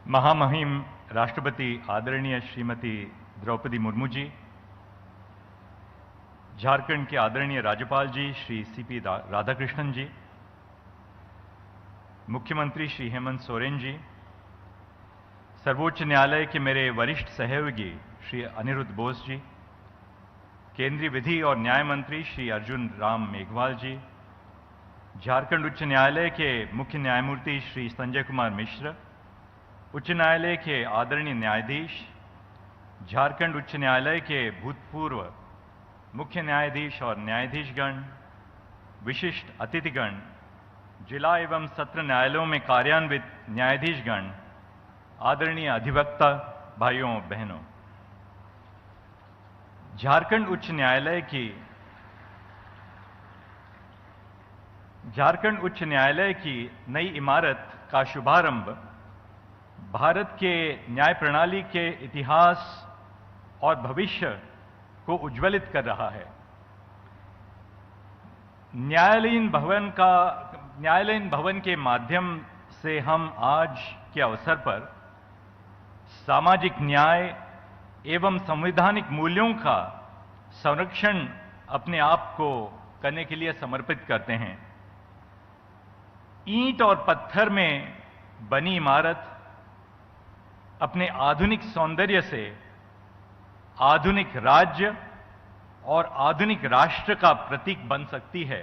महामहिम राष्ट्रपति आदरणीय श्रीमती द्रौपदी मुर्मू जी, झारखंड के आदरणीय राज्यपाल जी श्री सीपी राधाकृष्णन जी, मुख्यमंत्री श्री हेमंत सोरेन जी, सर्वोच्च न्यायालय के मेरे वरिष्ठ सहयोगी श्री अनिरुद्ध बोस जी, केंद्रीय विधि और न्याय मंत्री श्री अर्जुन राम मेघवाल जी, झारखंड उच्च न्यायालय के मुख्य न्यायमूर्ति श्री संजय कुमार मिश्र, उच्च न्यायालय के आदरणीय न्यायाधीश, झारखंड उच्च न्यायालय के भूतपूर्व मुख्य न्यायाधीश और न्यायाधीशगण, विशिष्ट अतिथिगण, जिला एवं सत्र न्यायालयों में कार्यान्वित न्यायाधीशगण, आदरणीय अधिवक्ता भाइयों बहनों, झारखंड उच्च न्यायालय की नई इमारत का शुभारंभ भारत के न्याय प्रणाली के इतिहास और भविष्य को उज्ज्वलित कर रहा है। न्यायालयीन भवन के माध्यम से हम आज के अवसर पर सामाजिक न्याय एवं संवैधानिक मूल्यों का संरक्षण अपने आप को करने के लिए समर्पित करते हैं। ईंट और पत्थर में बनी इमारत अपने आधुनिक सौंदर्य से आधुनिक राज्य और आधुनिक राष्ट्र का प्रतीक बन सकती है।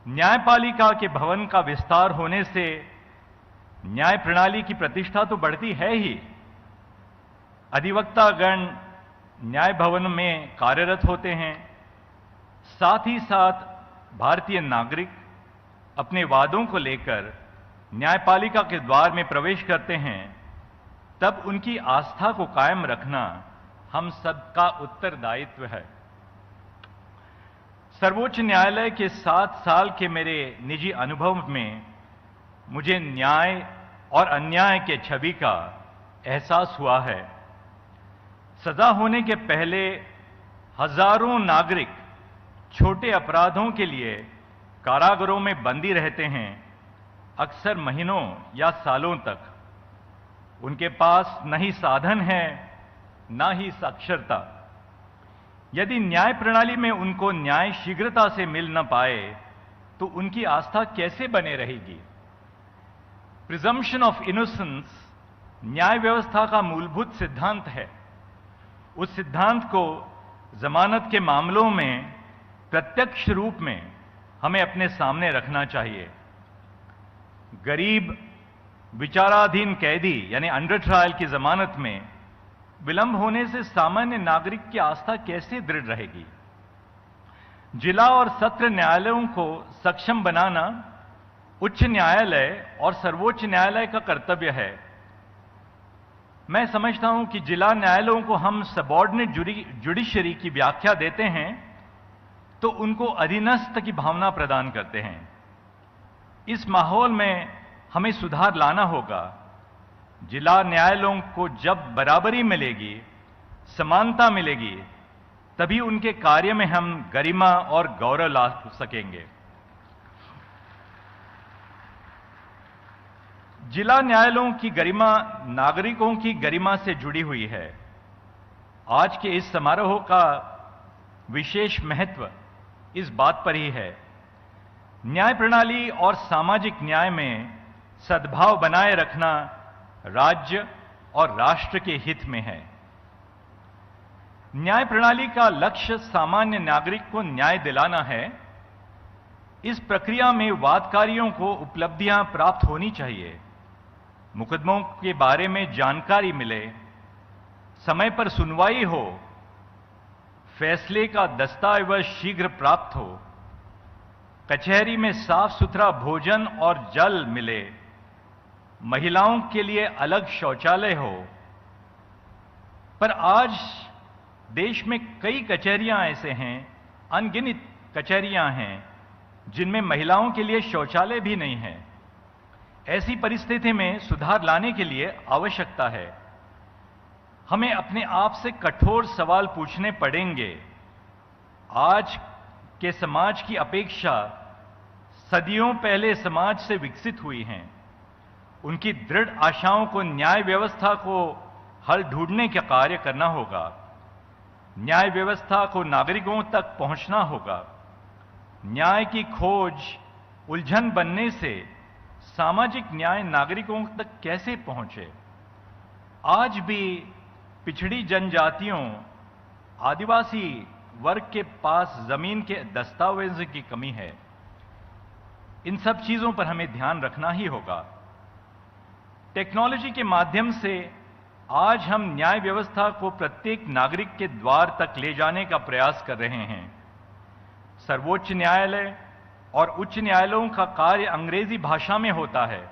न्यायपालिका के भवन का विस्तार होने से न्याय प्रणाली की प्रतिष्ठा तो बढ़ती है ही, अधिवक्तागण न्याय भवन में कार्यरत होते हैं, साथ ही साथ भारतीय नागरिक अपने वादों को लेकर न्यायपालिका के द्वार में प्रवेश करते हैं, तब उनकी आस्था को कायम रखना हम सबका उत्तरदायित्व है। सर्वोच्च न्यायालय के 7 साल के मेरे निजी अनुभव में मुझे न्याय और अन्याय के छवि का एहसास हुआ है। सजा होने के पहले हजारों नागरिक छोटे अपराधों के लिए कारागारों में बंदी रहते हैं, अक्सर महीनों या सालों तक। उनके पास न ही साधन है, न ही साक्षरता। यदि न्याय प्रणाली में उनको न्याय शीघ्रता से मिल न पाए तो उनकी आस्था कैसे बने रहेगी? प्रिजम्पशन ऑफ इनोसेंस न्याय व्यवस्था का मूलभूत सिद्धांत है। उस सिद्धांत को जमानत के मामलों में प्रत्यक्ष रूप में हमें अपने सामने रखना चाहिए। गरीब विचाराधीन कैदी यानी अंडर ट्रायल की जमानत में विलंब होने से सामान्य नागरिक की आस्था कैसे दृढ़ रहेगी? जिला और सत्र न्यायालयों को सक्षम बनाना उच्च न्यायालय और सर्वोच्च न्यायालय का कर्तव्य है। मैं समझता हूं कि जिला न्यायालयों को हम सबऑर्डिनेट जुडिशरी की व्याख्या देते हैं तो उनको अधीनस्थ की भावना प्रदान करते हैं। इस माहौल में हमें सुधार लाना होगा। जिला न्यायालयों को जब बराबरी मिलेगी, समानता मिलेगी, तभी उनके कार्य में हम गरिमा और गौरव ला सकेंगे। जिला न्यायालयों की गरिमा नागरिकों की गरिमा से जुड़ी हुई है। आज के इस समारोह का विशेष महत्व इस बात पर ही है। न्याय प्रणाली और सामाजिक न्याय में सद्भाव बनाए रखना राज्य और राष्ट्र के हित में है। न्याय प्रणाली का लक्ष्य सामान्य नागरिक को न्याय दिलाना है। इस प्रक्रिया में वादकारियों को उपलब्धियां प्राप्त होनी चाहिए, मुकदमों के बारे में जानकारी मिले, समय पर सुनवाई हो, फैसले का दस्तावेज शीघ्र प्राप्त हो, कचहरी में साफ सुथरा भोजन और जल मिले, महिलाओं के लिए अलग शौचालय हो। पर आज देश में कई कचहरियां ऐसे हैं, अनगिनत कचहरियां हैं, जिनमें महिलाओं के लिए शौचालय भी नहीं है। ऐसी परिस्थिति में सुधार लाने के लिए आवश्यकता है। हमें अपने आप से कठोर सवाल पूछने पड़ेंगे। आज के समाज की अपेक्षा सदियों पहले समाज से विकसित हुई हैं। उनकी दृढ़ आशाओं को न्याय व्यवस्था को हल ढूंढने का कार्य करना होगा। न्याय व्यवस्था को नागरिकों तक पहुंचना होगा। न्याय की खोज उलझन बनने से सामाजिक न्याय नागरिकों तक कैसे पहुंचे? आज भी पिछड़ी जनजातियों, आदिवासी वर्ग के पास जमीन के दस्तावेजों की कमी है। इन सब चीजों पर हमें ध्यान रखना ही होगा। टेक्नोलॉजी के माध्यम से आज हम न्याय व्यवस्था को प्रत्येक नागरिक के द्वार तक ले जाने का प्रयास कर रहे हैं। सर्वोच्च न्यायालय और उच्च न्यायालयों का कार्य अंग्रेजी भाषा में होता है।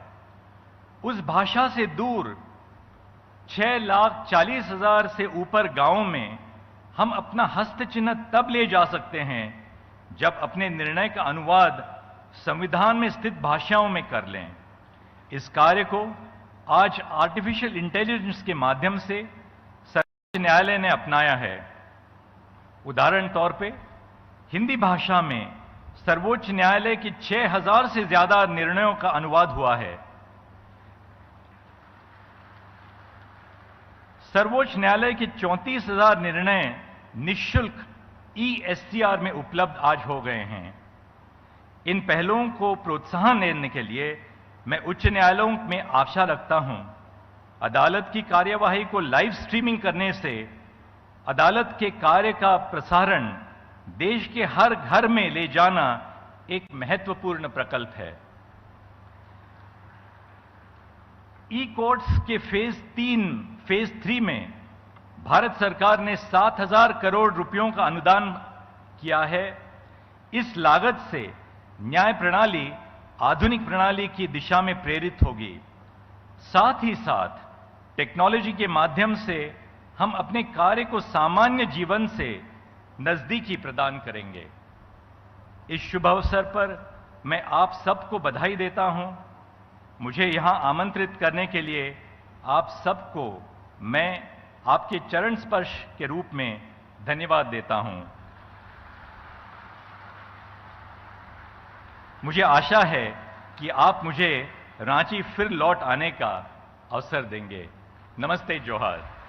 उस भाषा से दूर 6,40,000 से ऊपर गांवों में हम अपना हस्तचिन्ह तब ले जा सकते हैं जब अपने निर्णय का अनुवाद संविधान में स्थित भाषाओं में कर लें। इस कार्य को आज आर्टिफिशियल इंटेलिजेंस के माध्यम से सर्वोच्च न्यायालय ने अपनाया है। उदाहरण तौर पे हिंदी भाषा में सर्वोच्च न्यायालय की 6,000 से ज्यादा निर्णयों का अनुवाद हुआ है। सर्वोच्च न्यायालय के 34,000 निर्णय निःशुल्क ESTR में उपलब्ध आज हो गए हैं। इन पहलों को प्रोत्साहन देने के लिए मैं उच्च न्यायालयों में आशा रखता हूं। अदालत की कार्यवाही को लाइव स्ट्रीमिंग करने से अदालत के कार्य का प्रसारण देश के हर घर में ले जाना एक महत्वपूर्ण प्रकल्प है। ई-कोर्ट्स के फेज 3 में भारत सरकार ने 7,000 करोड़ रुपयों का अनुदान किया है। इस लागत से न्याय प्रणाली आधुनिक प्रणाली की दिशा में प्रेरित होगी। साथ ही साथ टेक्नोलॉजी के माध्यम से हम अपने कार्य को सामान्य जीवन से नजदीकी प्रदान करेंगे। इस शुभ अवसर पर मैं आप सबको बधाई देता हूं। मुझे यहां आमंत्रित करने के लिए आप सबको मैं आपके चरण स्पर्श के रूप में धन्यवाद देता हूं। मुझे आशा है कि आप मुझे रांची फिर लौट आने का अवसर देंगे। नमस्ते, जोहार।